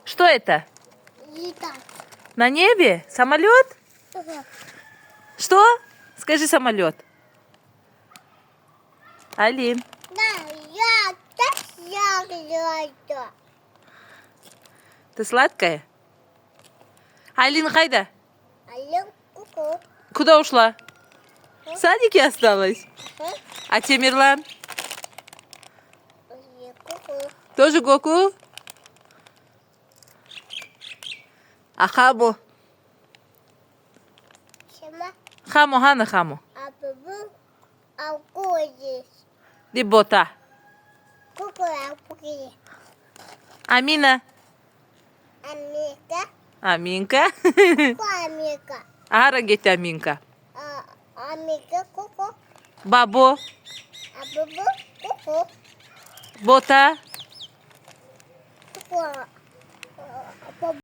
Что это? Летать. На небе? Самолет? Ага. Что? Скажи самолет. Алин. Да, я так я. Ты сладкая? Алин, хайда? Алло, ку-ку. Куда ушла? В садике осталась? А? А Темирлан? Ку-ку. Тоже Гоку? А Хаму? Сама, Хаму, Хана Хаму. а бабу, а куди. Дибота. Ку-ку, а куди. Амина? Америка, Аминка? ку Америка. Арагет Аминка. Америка, ку-ку. Бабо? А бабу, ку-ку. Бота? Ку-ку.